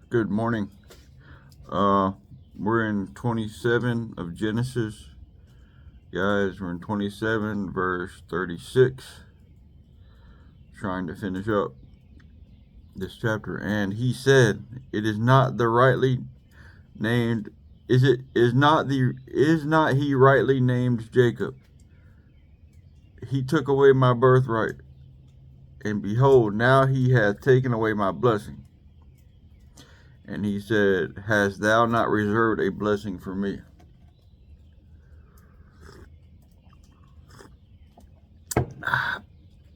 Good morning. We're in 27 of Genesis. Guys, we're in 27 verse 36. Trying to finish up this chapter. And he said, it is not the rightly named, is not he rightly named Jacob? He took away my birthright, and behold, now he hath taken away my blessing. And he said, hast thou not reserved a blessing for me?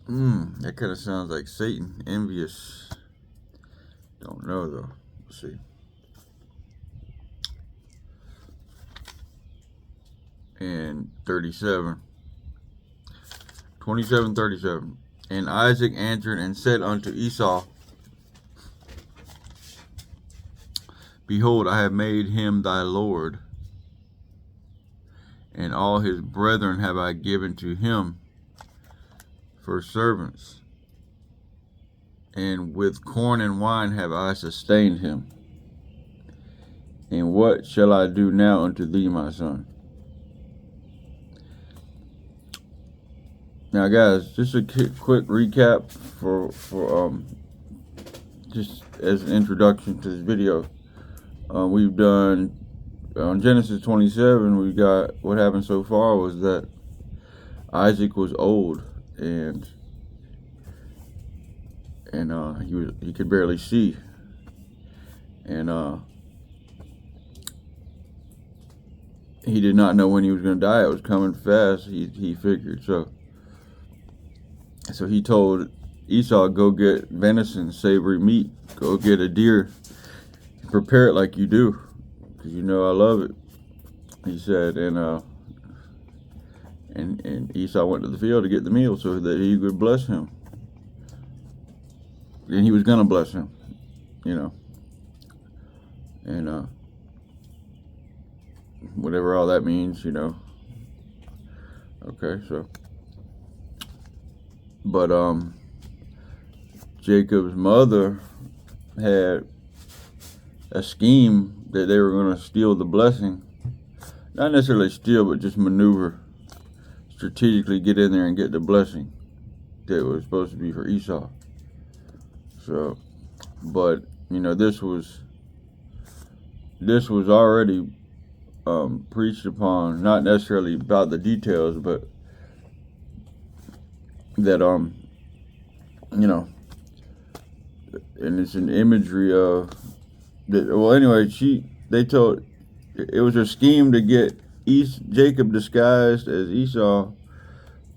That kind of sounds like Satan, envious. Don't know though. Let's see. And 37. 27:37. And Isaac answered and said unto Esau, behold, I have made him thy lord, and all his brethren have I given to him for servants, and with corn and wine have I sustained him. And what shall I do now unto thee, my son? Now, guys, just a quick recap for just as an introduction to this video. We've done on Genesis 27. We got what happened so far was that Isaac was old and he could barely see, and he did not know when he was going to die. It was coming fast. He figured so he told Esau, go get venison, savory meat, go get a deer, prepare it like you do, because you know I love it. He said, and Esau went to the field to get the meal so that he would bless him. And he was going to bless him, and whatever all that means, Okay, so, but Jacob's mother had a scheme that they were going to steal the blessing. Not necessarily steal, but just maneuver, strategically get in there and get the blessing that was supposed to be for Esau. So, but this was already preached upon, not necessarily about the details, but that and it's an imagery of that. Well, anyway, they told it was a scheme to get Jacob disguised as Esau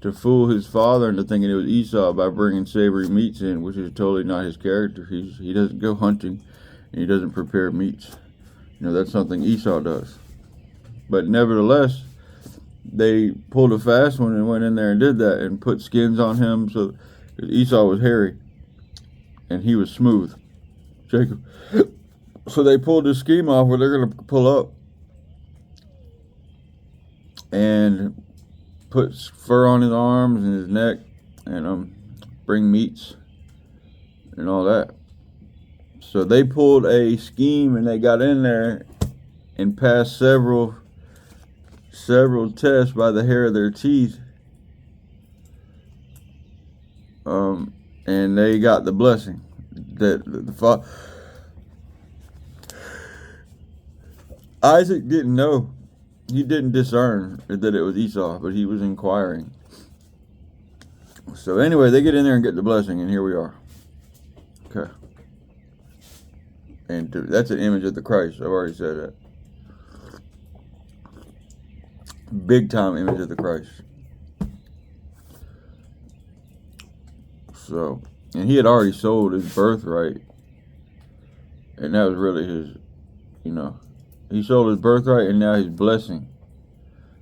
to fool his father into thinking it was Esau by bringing savory meats in, which is totally not his character. He doesn't go hunting, and he doesn't prepare meats. That's something Esau does. But nevertheless, they pulled a fast one and went in there and did that and put skins on him. So Esau was hairy and he was smooth, Jacob. So they pulled this scheme off where they're going to pull up and put fur on his arms and his neck and bring meats and all that. So they pulled a scheme and they got in there and passed several tests by the hair of their teeth, and they got the blessing that the Isaac didn't know. He didn't discern that it was Esau, but he was inquiring. So anyway, they get in there and get the blessing, and here we are. Okay. And that's an image of the Christ. I've already said that. Big time image of the Christ. So, and he had already sold his birthright, and that was really his, he sold his birthright and now his blessing.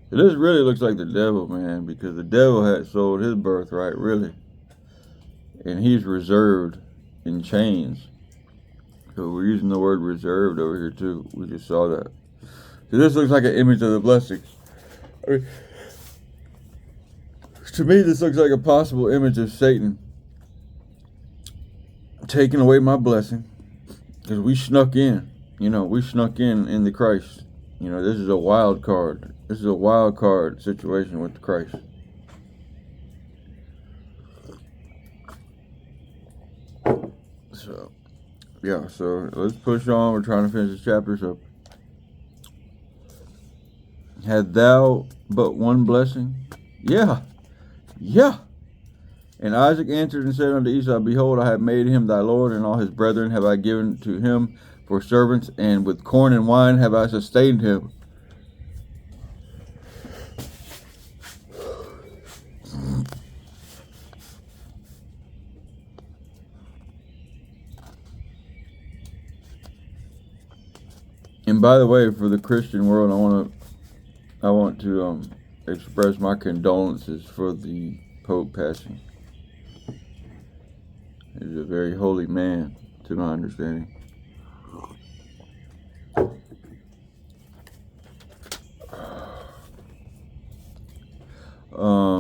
So this really looks like the devil, man, because the devil had sold his birthright, really, and he's reserved in chains. So we're using the word reserved over here too. We just saw that. So this looks like an image of the blessing. I mean, to me, this looks like a possible image of Satan taking away my blessing, because we snuck in. We snuck in the Christ. This is a wild card. This is a wild card situation with the Christ. So, yeah, so let's push on. We're trying to finish this chapter. So, had thou but one blessing? Yeah. And Isaac answered and said unto Esau, Behold, I have made him thy lord, and all his brethren have I given to him for servants, and with corn and wine have I sustained him. And by the way, for the Christian world, I want to express my condolences for the Pope passing. He's a very holy man, to my understanding.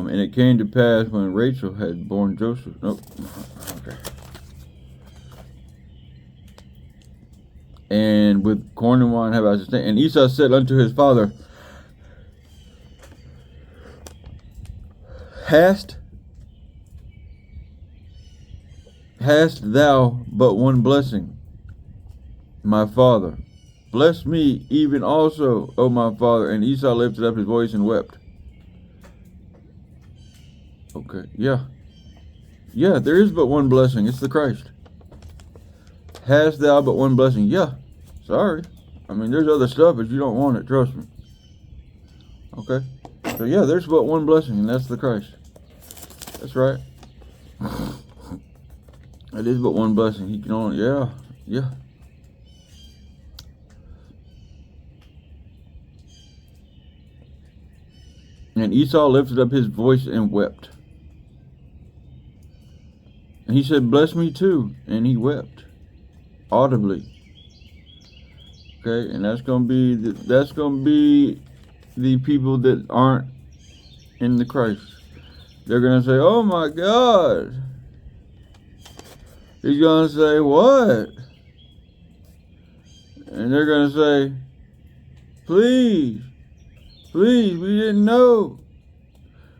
And it came to pass when Rachel had borne Joseph. Nope. Okay. And with corn and wine have I sustained. And Esau said unto his father, Hast thou but one blessing, my father? Bless me even also, O my father. And Esau lifted up his voice and wept. Okay, yeah, there is but one blessing. It's the Christ. Hast thou but one blessing? Yeah, sorry. I mean, there's other stuff, but you don't want it, trust me. Okay, so yeah, there's but one blessing, and that's the Christ. That's right. It is but one blessing. He can only, yeah. And Esau lifted up his voice and wept. And he said, Bless me too. And he wept audibly. Okay, and that's gonna be the people that aren't in the Christ. They're gonna say, Oh my God. He's gonna say, What? And they're gonna say, Please, we didn't know.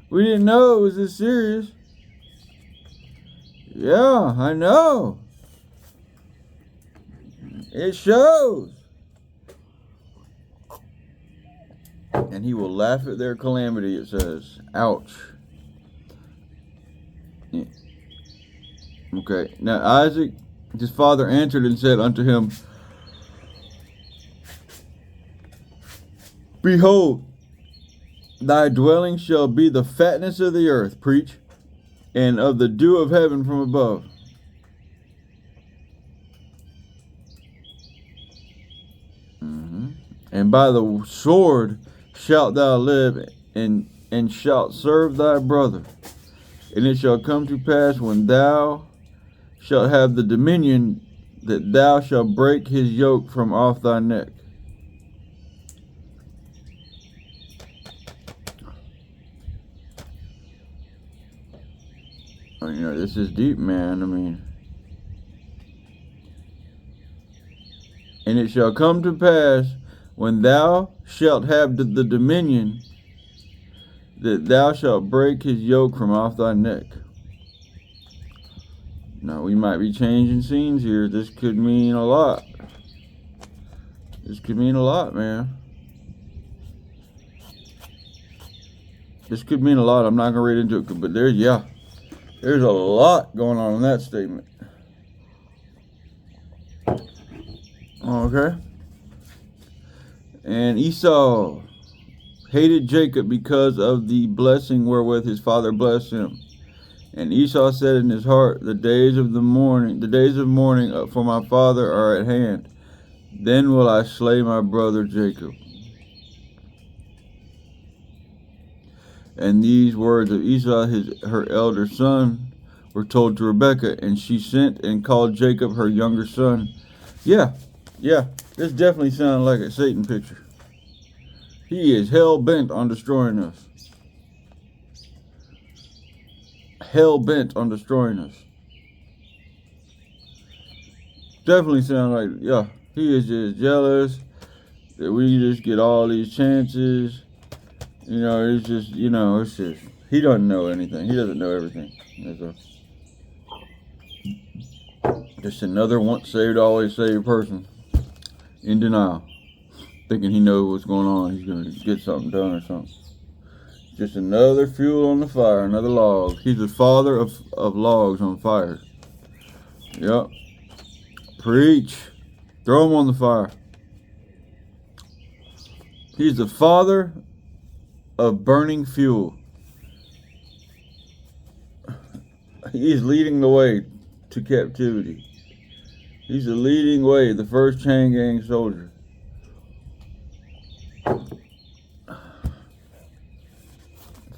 We didn't know it was this serious. Yeah, I know. It shows. And he will laugh at their calamity, it says. Ouch. Yeah. Okay, now Isaac, his father, answered and said unto him, Behold, thy dwelling shall be the fatness of the earth, preach, and of the dew of heaven from above. And by the sword shalt thou live, and shalt serve thy brother. And it shall come to pass when thou shalt have the dominion, that thou shalt break his yoke from off thy neck. This is deep, man. I mean, and it shall come to pass when thou shalt have the dominion, that thou shalt break his yoke from off thy neck. Now, we might be changing scenes here. This could mean a lot. This could mean a lot, man. This could mean a lot. I'm not going to read into it, but there's a lot going on in that statement. Okay. And Esau hated Jacob because of the blessing wherewith his father blessed him. And Esau said in his heart, the days of mourning for my father are at hand. Then will I slay my brother Jacob. And these words of Esau, her elder son, were told to Rebekah, and she sent and called Jacob her younger son. Yeah, this definitely sounds like a Satan picture. He is hell-bent on destroying us. Hell-bent on destroying us. definitely sound like, yeah, he is just jealous that we just get all these chances. It's just, it's just, he doesn't know anything. He doesn't know everything. Just another once saved, always saved person in denial, thinking he knows what's going on. He's going to get something done or something. Just another fuel on the fire, another log. He's the father of logs on fire. Yep. Preach. Throw him on the fire. He's the father of burning fuel. He's leading the way to captivity. He's the leading way, the first chain gang soldier.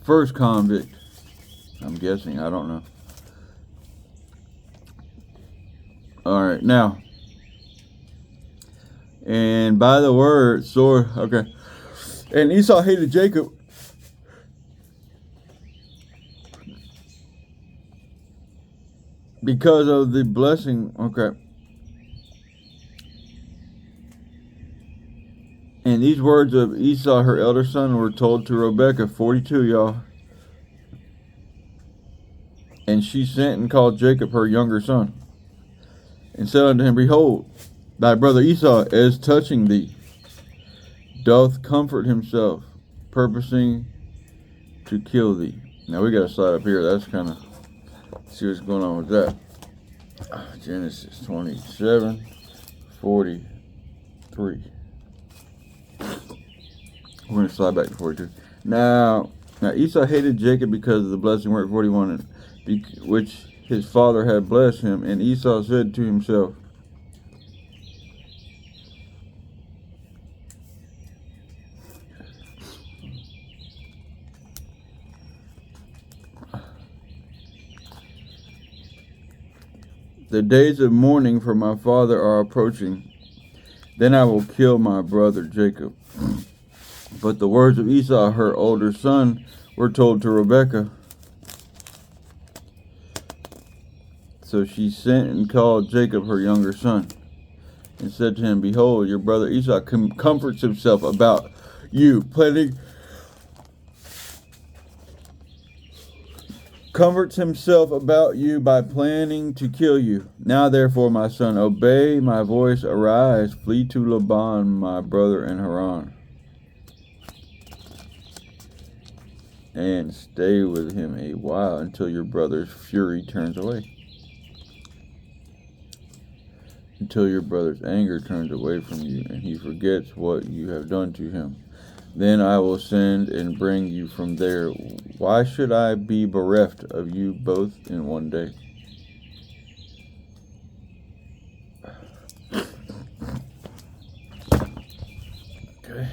First convict. I'm guessing. I don't know. Alright, now. And by the word, sword. Okay. And Esau hated Jacob because of the blessing. Okay. And these words of Esau, her elder son, were told to Rebekah, 42, y'all. And she sent and called Jacob, her younger son, and said unto him, Behold, thy brother Esau, as touching thee, doth comfort himself, purposing to kill thee. Now we got to slide up here. That's kind of, see what's going on with that. Genesis 27, 43. We're going to slide back to 42. Now Esau hated Jacob because of the blessing, we're at 41, which his father had blessed him. And Esau said to himself, the days of mourning for my father are approaching. Then I will kill my brother Jacob. But the words of Esau, her older son, were told to Rebekah. So she sent and called Jacob, her younger son, and said to him, Behold, your brother Esau comforts himself about you, comforts himself about you by planning to kill you. Now therefore, my son, obey my voice, arise, flee to Laban, my brother in Haran, and stay with him a while until your brother's fury turns away. Until your brother's anger turns away from you, and he forgets what you have done to him. Then I will send and bring you from there. Why should I be bereft of you both in one day? Okay,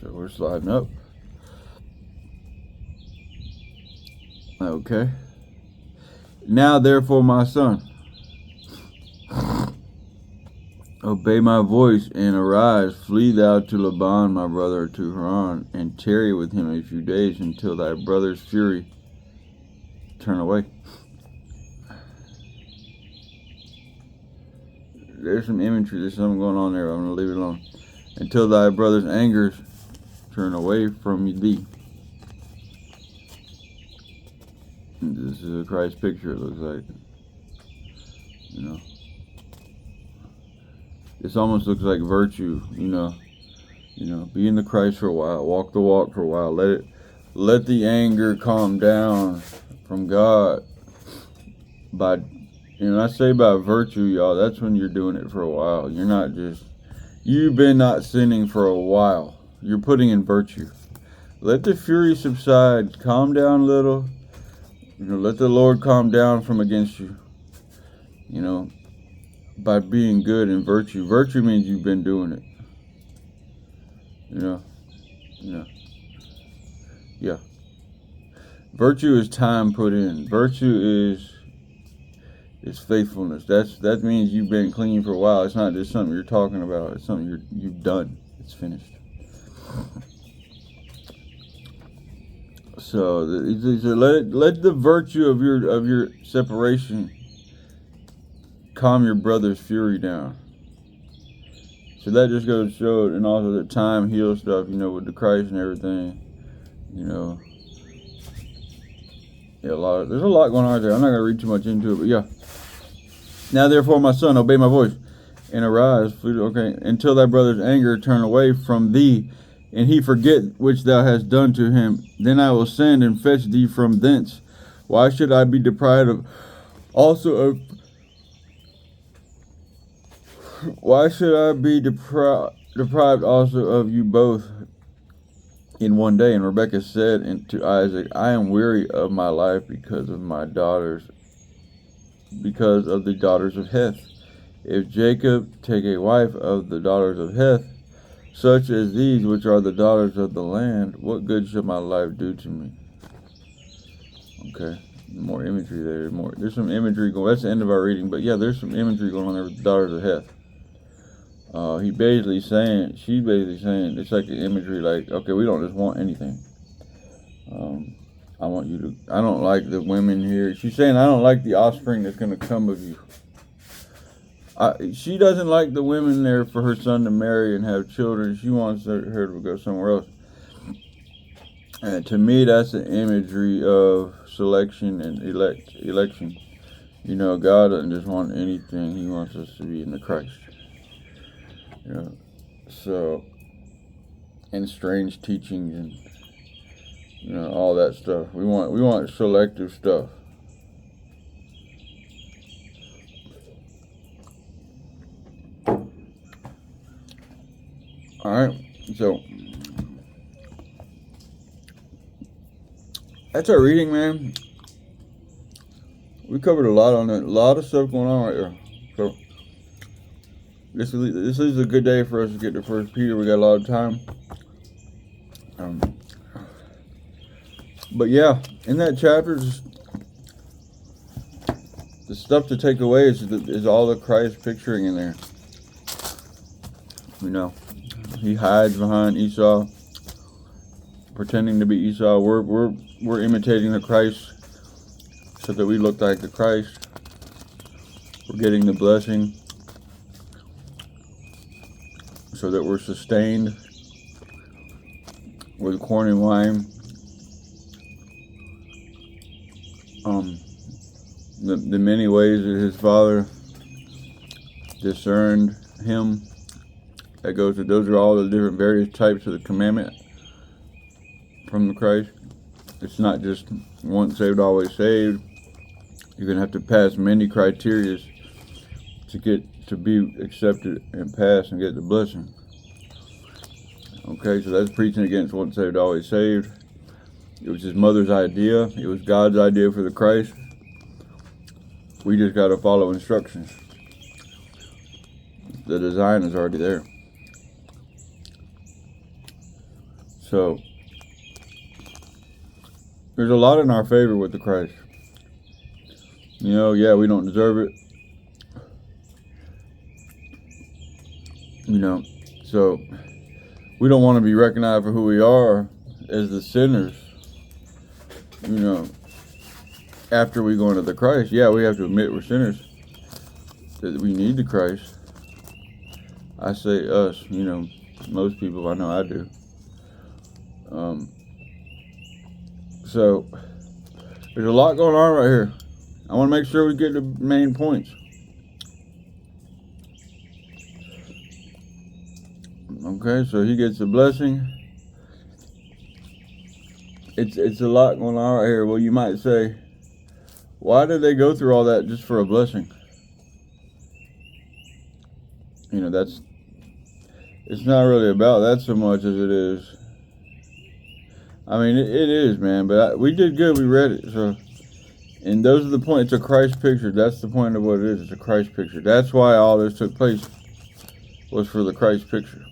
so we're sliding up. Okay. Now therefore, my son, obey my voice, and arise, flee thou to Laban, my brother, to Haran, and tarry with him a few days until thy brother's fury turn away. There's some imagery, there's something going on there, I'm going to leave it alone. Until thy brother's angers turn away from thee. This is a Christ picture, it looks like. This almost looks like virtue, be in the Christ for a while, walk the walk for a while, let the anger calm down from God. I say by virtue, y'all, that's when you're doing it for a while. You've been not sinning for a while. You're putting in virtue. Let the fury subside, calm down a little, let the Lord calm down from against you, by being good in virtue. Virtue means you've been doing it. Yeah. Virtue is time put in. Virtue is faithfulness. That means you've been clean for a while. It's not just something you're talking about. It's something you've done. It's finished. So let the virtue of your separation calm your brother's fury down. So that just goes to show, and also the time heals stuff, with the Christ and everything. Yeah, there's a lot going on there. I'm not going to read too much into it, but yeah. Now therefore, my son, obey my voice, and arise, until thy brother's anger turn away from thee, and he forget which thou hast done to him. Then I will send and fetch thee from thence. Why should I be deprived of also of? Why should I be deprived also of you both in one day? And Rebekah said to Isaac, I am weary of my life because of the daughters of Heth. If Jacob take a wife of the daughters of Heth, such as these, which are the daughters of the land, what good shall my life do to me? Okay, more imagery there. There's some imagery going. That's the end of our reading, but yeah, there's some imagery going on there with the daughters of Heth. She's basically saying, it's like an imagery like, okay, we don't just want anything. I don't like the women here. She's saying, I don't like the offspring that's going to come of you. She doesn't like the women there for her son to marry and have children. She wants her to go somewhere else. And to me, that's an imagery of selection and election. God doesn't just want anything. He wants us to be in the Christ. So, and strange teachings and all that stuff. We want selective stuff. All right, so that's our reading, man. We covered a lot on it. A lot of stuff going on right there. So this is a good day for us to get to 1 Peter. We got a lot of time. But yeah, in that chapter, the stuff to take away is all the Christ picturing in there. He hides behind Esau, pretending to be Esau. We're imitating the Christ so that we look like the Christ. We're getting the blessing so that we're sustained with corn and wine. The many ways that his father discerned him. Those are all the different various types of the commandment from the Christ. It's not just once saved, always saved. You're going to have to pass many criteria to be accepted and pass and get the blessing. Okay, so that's preaching against once saved, always saved. It was his mother's idea. It was God's idea for the Christ. We just got to follow instructions. The design is already there. So, there's a lot in our favor with the Christ. Yeah, we don't deserve it. So we don't want to be recognized for who we are as the sinners. After we go into the Christ, yeah, we have to admit we're sinners, that we need the Christ. I say us, most people, I know I do. So there's a lot going on right here. I want to make sure we get the main points. Okay, so he gets the blessing. It's a lot going on right here. Well, you might say, why did they go through all that just for a blessing? It's not really about that so much as it is. I mean, it is, man, but we did good. We read it, so. And those are the points. It's a Christ picture. That's the point of what it is. It's a Christ picture. That's why all this took place, was for the Christ picture.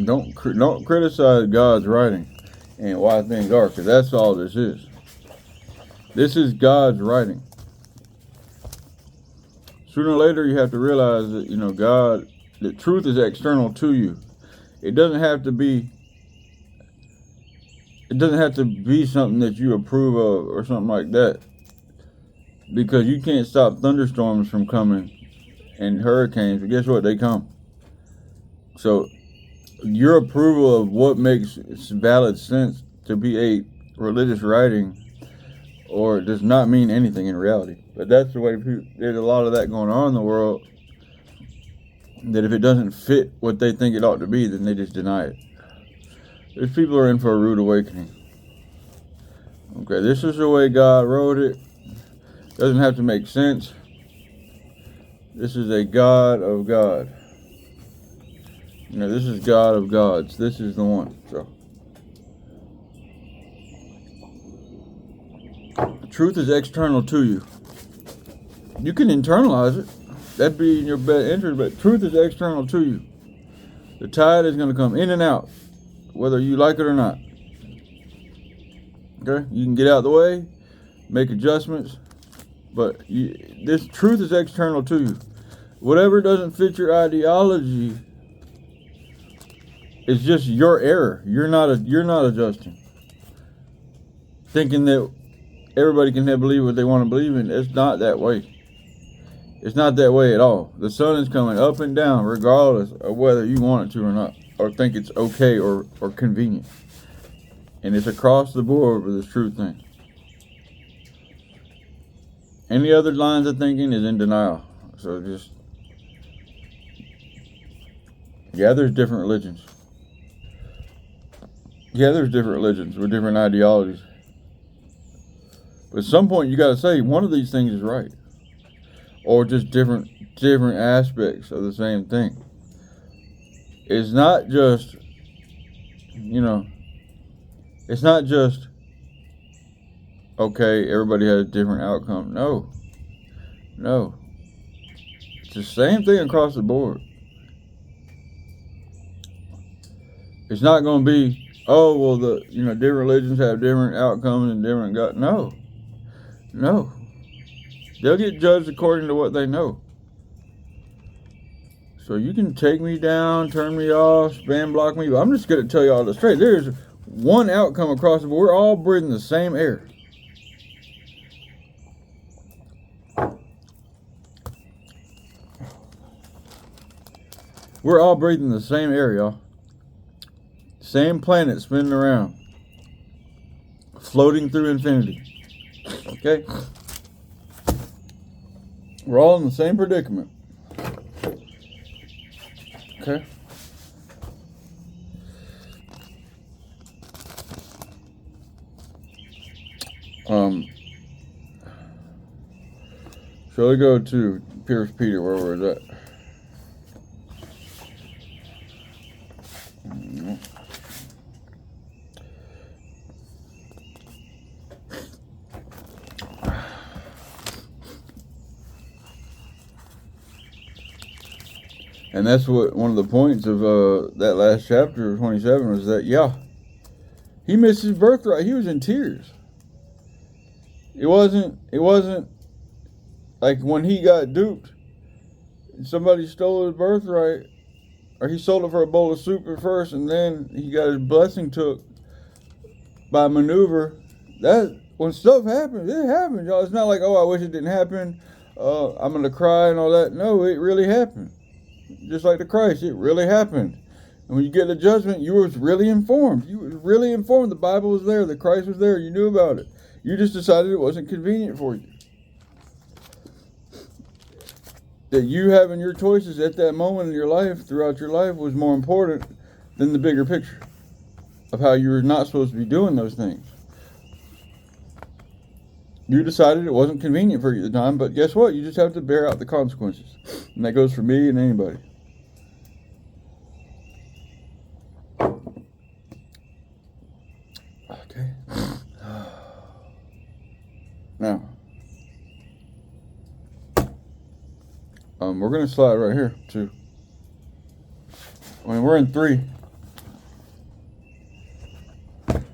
Don't criticize God's writing and why things are, because that's all this is. This is God's writing. Sooner or later, you have to realize that, the truth is external to you. It doesn't have to be something that you approve of or something like that. because you can't stop thunderstorms from coming and hurricanes, but guess what? They come. So your approval of what makes valid sense to be a religious writing or does not mean anything in reality. But that's the way people, there's a lot of that going on in the world, that if it doesn't fit what they think it ought to be, then they just deny it. These people are in for a rude awakening. Okay, this is the way God wrote it. Doesn't have to make sense. This is a God of God. You know, this is God of gods. This is the one. So, truth is external to you. You can internalize it. That'd be in your best interest, but truth is external to you. The tide is going to come in and out, whether you like it or not. Okay? You can get out of the way, make adjustments, but this truth is external to you. Whatever doesn't fit your ideology is just your error. You're not adjusting. Thinking that everybody can believe what they want to believe in. It's not that way. It's not that way at all. The sun is coming up and down regardless of whether you want it to or not, or think it's okay or convenient. And it's across the board with this truth thing. Any other lines of thinking is in denial. So just, yeah, there's different religions. Yeah, there's different religions with different ideologies. But at some point you got to say one of these things is right. Or just different aspects of the same thing. It's not just, it's not just, okay, everybody has a different outcome. No. It's the same thing across the board. It's not going to be, oh, well, different religions have different outcomes and different God. No. They'll get judged according to what they know. So you can take me down, turn me off, spam block me, but I'm just going to tell you all this straight. There's one outcome across the board. We're all breathing the same air. We're all breathing the same air, y'all. Same planet spinning around. Floating through infinity. Okay? We're all in the same predicament. Okay? Shall we go to Pierce Peter, where was that? And that's what one of the points of that last chapter of 27 was that, he missed his birthright. He was in tears. It wasn't like when he got duped, somebody stole his birthright, or he sold it for a bowl of soup at first, and then he got his blessing took by maneuver. That when stuff happens, it happens, y'all. It's not like, oh, I wish it didn't happen. I'm gonna cry and all that. No, it really happened. Just like the Christ, it really happened. And when you get the judgment, you was really informed. You was really informed. The Bible was there. The Christ was there. You knew about it. You just decided it wasn't convenient for you. That you having your choices at that moment in your life, throughout your life, was more important than the bigger picture of how you were not supposed to be doing those things. You decided it wasn't convenient for you at the time, but guess what? You just have to bear out the consequences. And that goes for me and anybody. Okay. Now, we're going to slide right here, too. I mean, we're in 3. I'm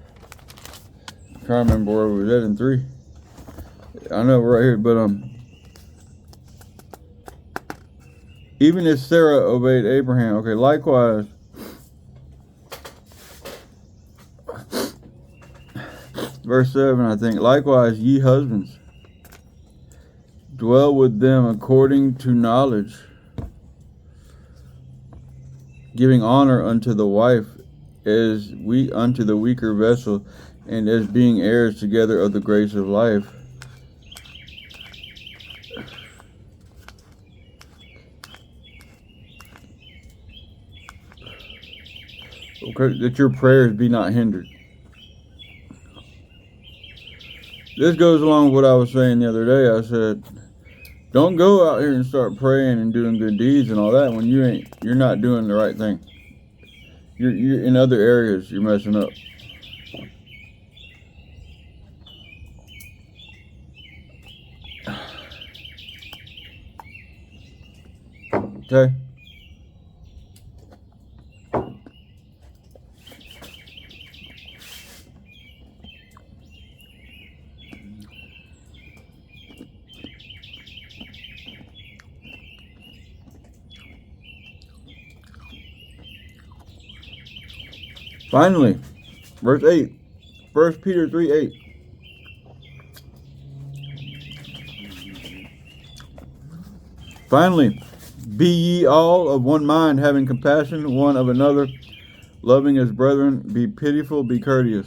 trying to remember where we was at in 3. I know we're right here, but even if Sarah obeyed Abraham, okay, likewise, verse 7, I think, likewise, ye husbands, Dwell with them according to knowledge, giving honor unto the wife as we unto the weaker vessel, and as being heirs together of the grace of life. Okay, that your prayers be not hindered. This goes along with what I was saying the other day. I said, don't go out here and start praying and doing good deeds and all that when you're not doing the right thing. You're in other areas, you're messing up. Okay? Finally, verse 8, 1 Peter 3:8. Finally, be ye all of one mind, having compassion one of another, loving as brethren, be pitiful, be courteous.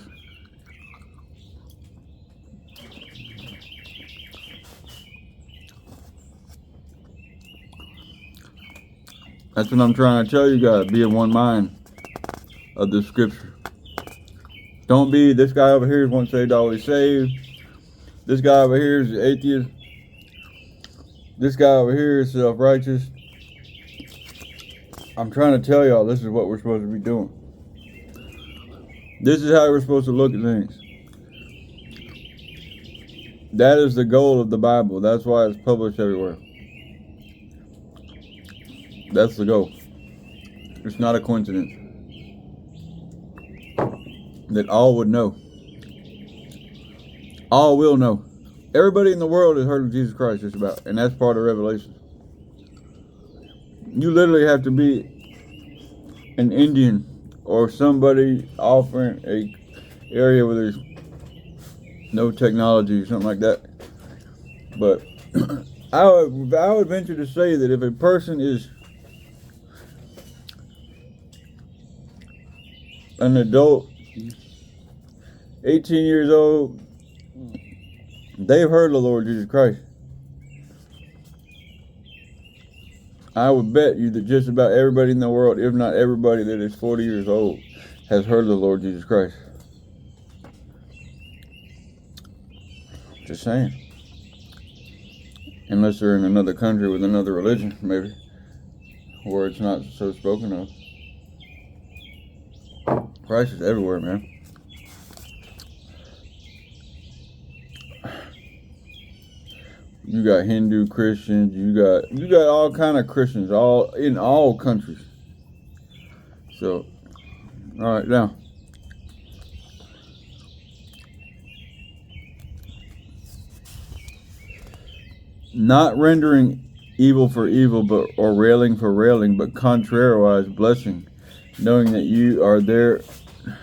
That's what I'm trying to tell you guys. Be of one mind of the scripture. Don't be this guy over here is once saved, always saved. This guy over here is atheist. This guy over here is self-righteous. I'm trying to tell y'all this is what we're supposed to be doing. This is how we're supposed to look at things. That is the goal of the Bible. That's why it's published everywhere. That's the goal. It's not a coincidence that all would know. All will know. Everybody in the world has heard of Jesus Christ just about, and that's part of Revelation. You literally have to be an Indian or somebody offering a area where there's no technology or something like that. But I would venture to say that if a person is an adult, 18 years old, they've heard of the Lord Jesus Christ. I would bet you that just about everybody in the world, if not everybody that is 40 years old, has heard of the Lord Jesus Christ. Just saying. Unless they're in another country with another religion, maybe, where it's not so spoken of. Christ is everywhere, man. You got Hindu Christians, you got all kind of Christians, all in all countries. So, all right, now. Not rendering evil for evil, or railing for railing, but contrariwise blessing, knowing that you are there,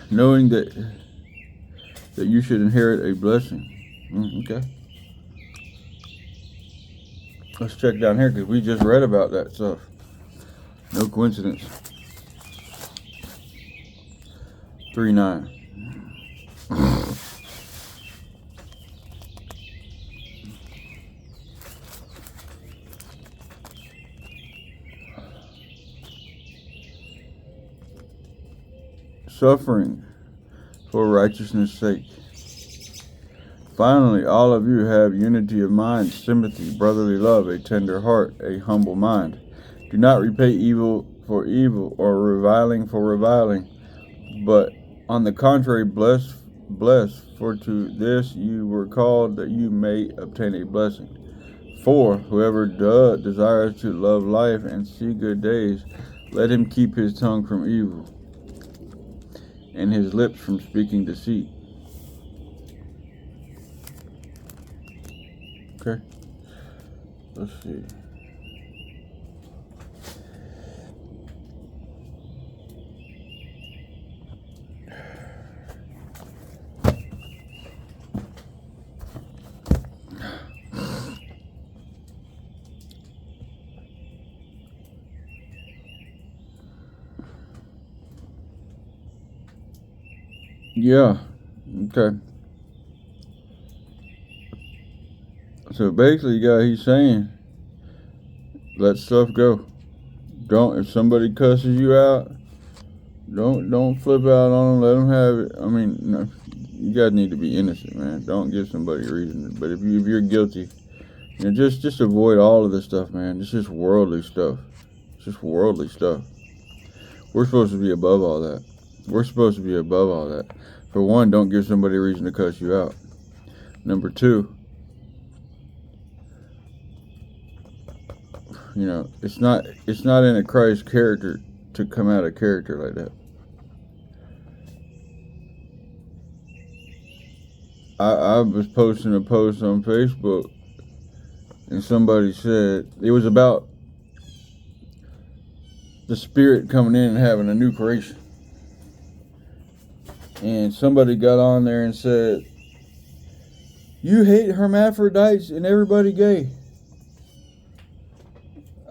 knowing that you should inherit a blessing. Okay. Let's check down here because we just read about that stuff. No coincidence. 3:9. Suffering for righteousness' sake. Finally, all of you have unity of mind, sympathy, brotherly love, a tender heart, a humble mind. Do not repay evil for evil or reviling for reviling, but on the contrary, bless, for to this you were called, that you may obtain a blessing. For whoever desires to love life and see good days, let him keep his tongue from evil and his lips from speaking deceit. Okay, let's see. Yeah. Okay. So basically, he's saying, let stuff go. Don't, if somebody cusses you out, don't flip out on them. Let them have it. I mean, no, you guys need to be innocent, man. Don't give somebody a reason. But if you're guilty, just avoid all of this stuff, man. It's just worldly stuff. It's just worldly stuff. We're supposed to be above all that. We're supposed to be above all that. For one, don't give somebody a reason to cuss you out. Number two, it's not in a Christ character to come out of character like that. I was posting a post on Facebook, and somebody said it was about the Spirit coming in and having a new creation. And somebody got on there and said, you hate hermaphrodites and everybody gay.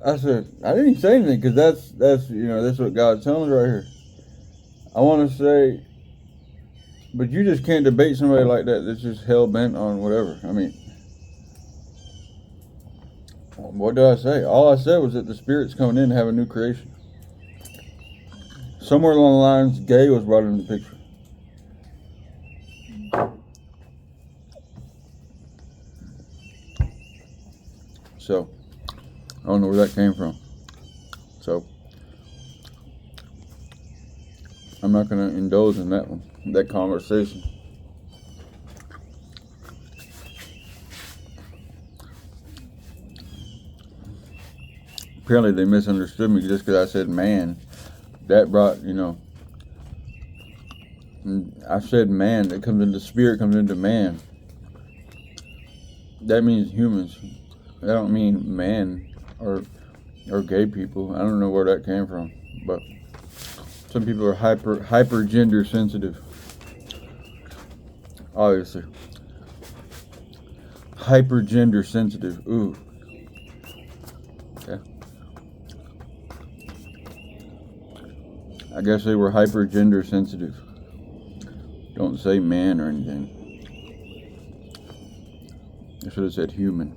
I said, I didn't say anything, because that's what God's telling us right here. I want to say, but you just can't debate somebody like that that's just hell-bent on whatever. I mean, what did I say? All I said was that the Spirit's coming in and have a new creation. Somewhere along the lines, gay was brought into the picture. So, I don't know where that came from. So, I'm not going to indulge in that conversation. Apparently they misunderstood me just because I said man. That brought, I said man. That comes into Spirit, comes into man. That means humans. I don't mean man or gay people. I don't know where that came from, but some people are hyper gender sensitive. Obviously, hyper gender sensitive. Ooh. Okay. I guess they were hyper gender sensitive. Don't say man or anything. I should have said human.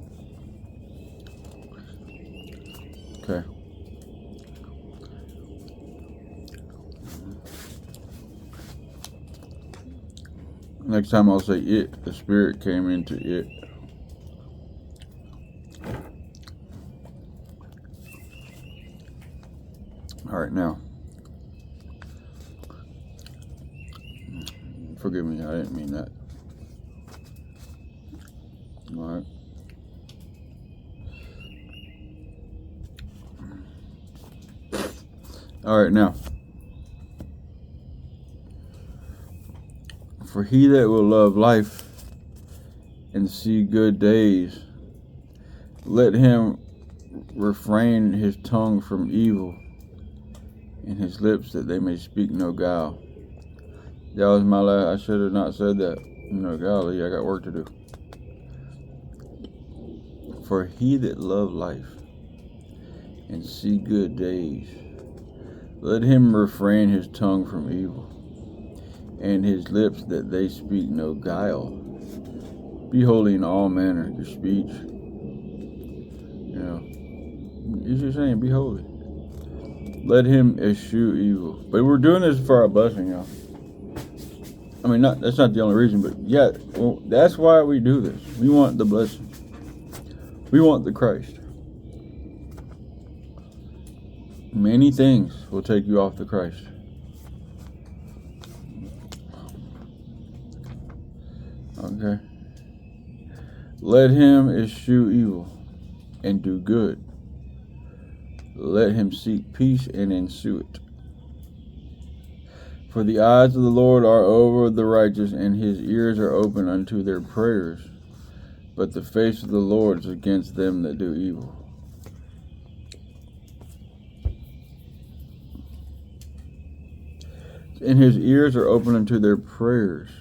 Okay. Next time I'll say it. The Spirit came into it. Alright, now. Forgive me, I didn't mean that. Alright. Alright, now. For he that will love life and see good days, let him refrain his tongue from evil and his lips that they may speak no guile. That was my last. I should have not said that. Golly, I got work to do. For he that love life and see good days, let him refrain his tongue from evil, and his lips that they speak no guile. Be holy in all manner your speech. He's just saying, be holy. Let him eschew evil. But we're doing this for our blessing, y'all. I mean, that's not the only reason, but yeah, well, that's why we do this. We want the blessing. We want the Christ. Many things will take you off the Christ. Okay. Let him eschew evil and do good. Let him seek peace and ensue it. For the eyes of the Lord are over the righteous, and his ears are open unto their prayers. But the face of the Lord is against them that do evil. And his ears are open unto their prayers.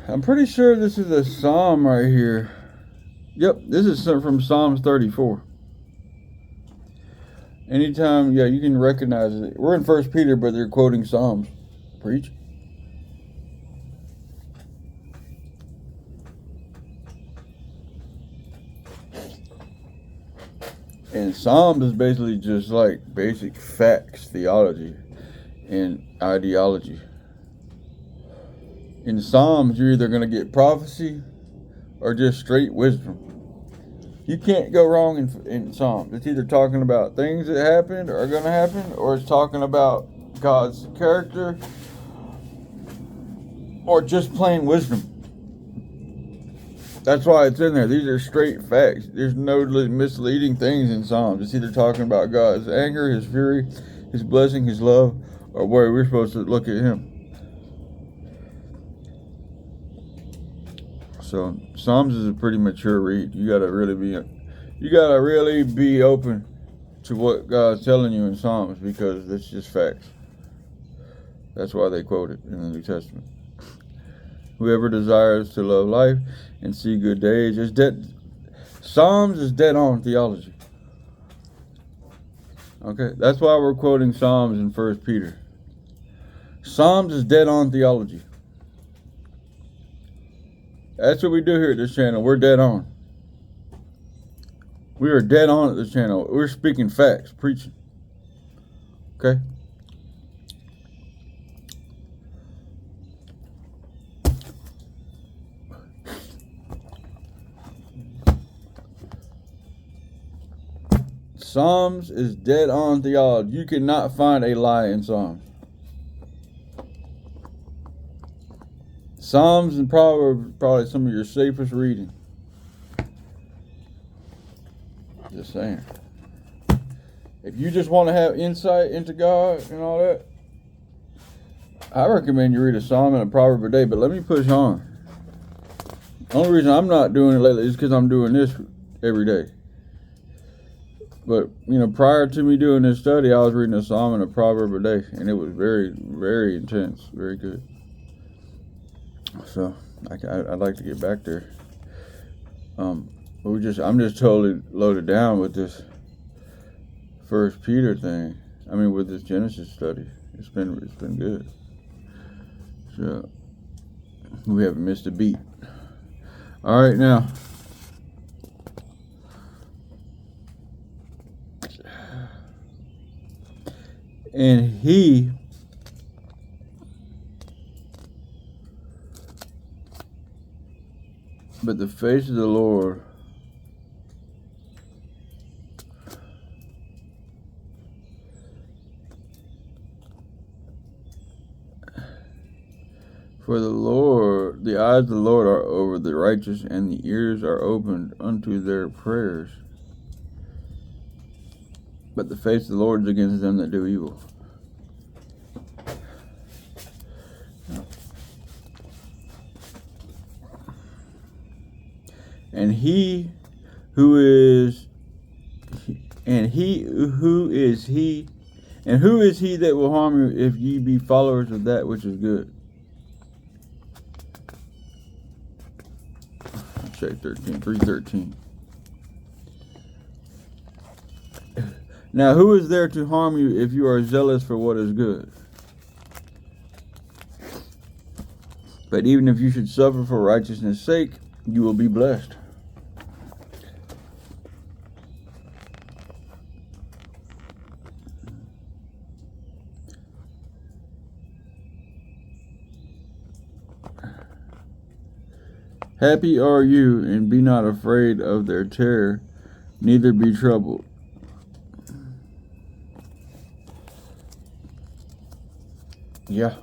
I'm pretty sure this is a psalm right here. Yep, this is from Psalms 34. Anytime, yeah, you can recognize it. We're in First Peter, but they're quoting Psalms. Preach. And Psalms is basically just like basic facts, theology, and ideology. In Psalms, you're either going to get prophecy or just straight wisdom. You can't go wrong in Psalms. It's either talking about things that happened or are going to happen, or it's talking about God's character, or just plain wisdom. That's why it's in there. These are straight facts. There's no misleading things in Psalms. It's either talking about God's anger, His fury, His blessing, His love, or where we're supposed to look at Him. So Psalms is a pretty mature read. You gotta really be open to what God's telling you in Psalms, because it's just facts. That's why they quote it in the New Testament. Whoever desires to love life and see good days is dead. Psalms is dead on theology. Okay, that's why we're quoting Psalms in 1 Peter. Psalms is dead on theology. That's what we do here at this channel. We're dead on. We are dead on at this channel. We're speaking facts, preaching. Okay? Psalms is dead on theology. You cannot find a lie in Psalms. Psalms and Proverbs probably some of your safest reading. Just saying. If you just want to have insight into God and all that, I recommend you read a Psalm and a Proverb a day. But let me push on. The only reason I'm not doing it lately is because I'm doing this every day. But, prior to me doing this study, I was reading a Psalm and a Proverb a day. And it was very, very intense. Very good. So, I'd like to get back there. I'm just totally loaded down with this First Peter thing. With this Genesis study. It's been good. So, we haven't missed a beat. All right, now. And he but the face of the Lord the eyes of the Lord are over the righteous, and the ears are opened unto their prayers. But the face of the Lord is against them that do evil. And who is he that will harm you if ye be followers of that which is good? Check 3:13. Now who is there to harm you if you are zealous for what is good? But even if you should suffer for righteousness' sake, you will be blessed. Happy are you, and be not afraid of their terror, neither be troubled. Yeah.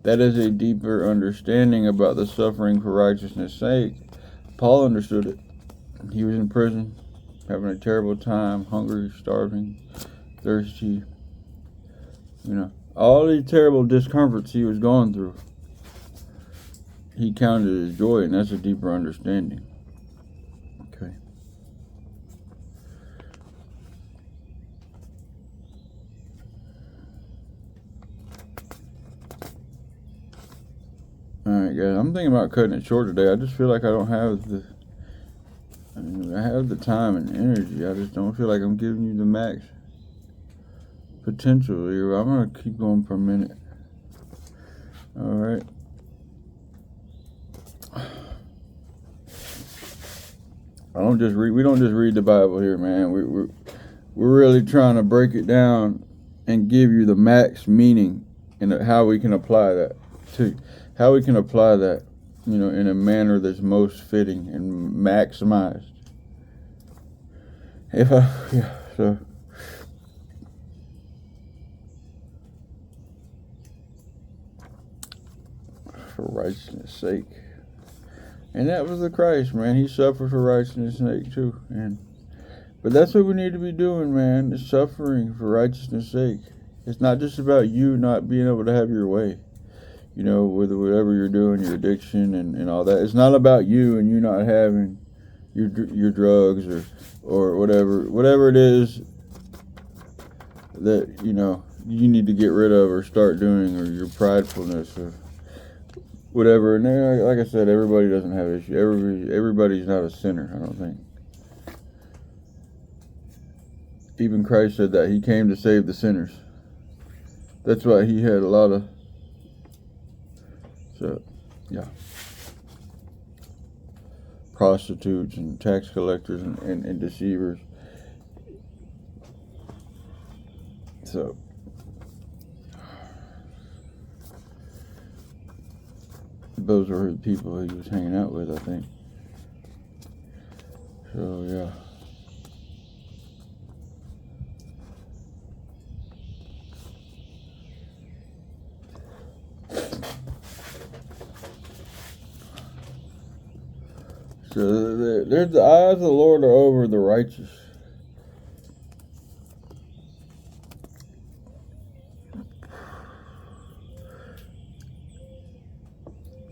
That is a deeper understanding about the suffering for righteousness' sake. Paul understood it. He was in prison, having a terrible time, hungry, starving, thirsty. All these terrible discomforts he was going through. He counted it as joy, and that's a deeper understanding. Okay. Alright guys, I'm thinking about cutting it short today. I just feel like I don't have I mean, I have the time and energy. I just don't feel like I'm giving you the max potential here. I'm going to keep going for a minute. All right. We don't just read the Bible here, man. We're really trying to break it down and give you the max meaning and how we can apply that in a manner that's most fitting and maximized. For righteousness' sake. And that was the Christ, man. He suffered for righteousness' sake too. But that's what we need to be doing, man. Is suffering for righteousness' sake. It's not just about you not being able to have your way. With whatever you're doing, your addiction and all that. It's not about you and you not having your drugs or whatever it is that you need to get rid of or start doing, or your pridefulness or whatever. And like I said, everybody doesn't have issues. Everybody's not a sinner, I don't think. Even Christ said that he came to save the sinners. That's why he had a lot of. So, yeah. Prostitutes and tax collectors and deceivers. So, those were the people he was hanging out with, I think. So, yeah. So there's the eyes of the Lord are over the righteous.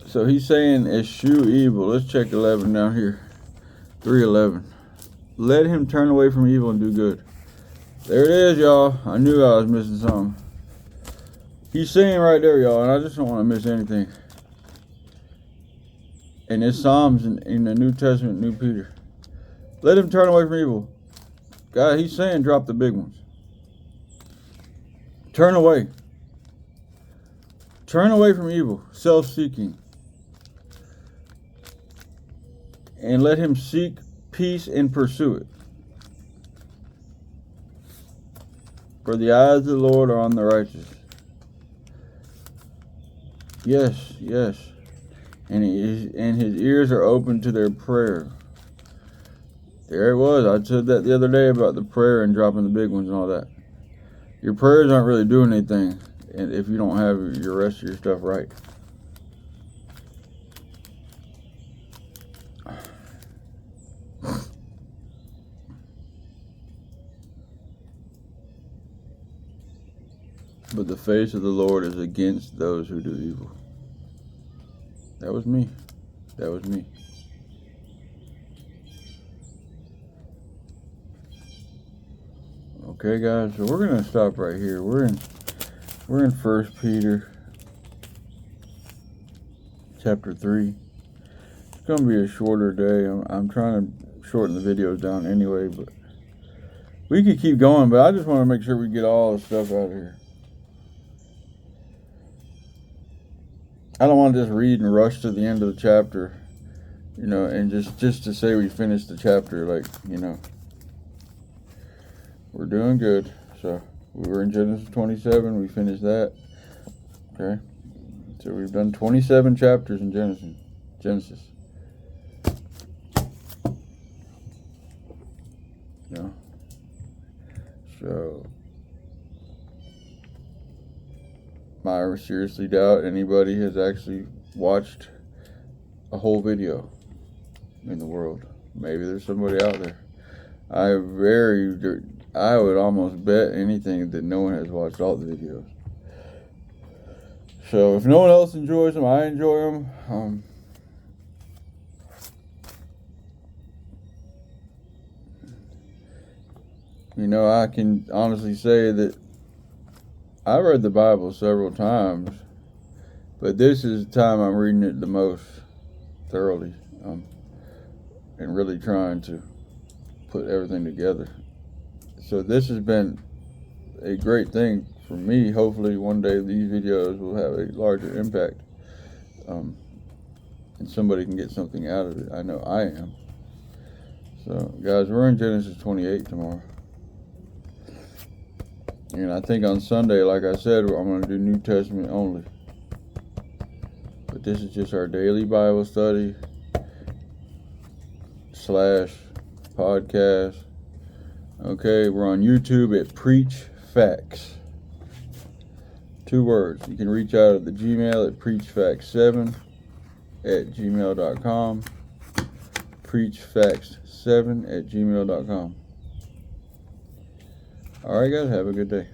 So he's saying eschew evil. Let's check 11 down here. 3:11. Let him turn away from evil and do good. There it is, y'all. I knew I was missing something. He's saying right there, y'all, and I just don't want to miss anything. And it's Psalms in the New Testament, New Peter. Let him turn away from evil. God, he's saying drop the big ones. Turn away. Turn away from evil, self-seeking. And let him seek peace and pursue it. For the eyes of the Lord are on the righteous. Yes, yes. And his ears are open to their prayer. There it was. I said that the other day about the prayer and dropping the big ones and all that. Your prayers aren't really doing anything if you don't have your rest of your stuff right. But the face of the Lord is against those who do evil. That was me. That was me. Okay, guys, so we're gonna stop right here. We're in 1 Peter chapter 3. It's gonna be a shorter day. I'm trying to shorten the videos down anyway, but we could keep going. But I just want to make sure we get all the stuff out of here. I don't want to just read and rush to the end of the chapter, and just to say we finished the chapter, we're doing good. So we were in Genesis 27, we finished that. Okay, so we've done 27 chapters in Genesis. So I seriously doubt anybody has actually watched a whole video in the world. Maybe there's somebody out there. I would almost bet anything that no one has watched all the videos. So if no one else enjoys them, I enjoy them. I can honestly say that I read the Bible several times, but this is the time I'm reading it the most thoroughly. and really trying to put everything together. So this has been a great thing for me. Hopefully one day these videos will have a larger impact, and somebody can get something out of it. I know I am. So guys, we're in Genesis 28 tomorrow. And I think on Sunday, like I said, I'm going to do New Testament only. But this is just our daily Bible study / podcast. Okay, we're on YouTube at Preach Facts. 2 words. You can reach out at the Gmail at preachfacts7@gmail.com. preachfacts7@gmail.com. All right, guys, have a good day.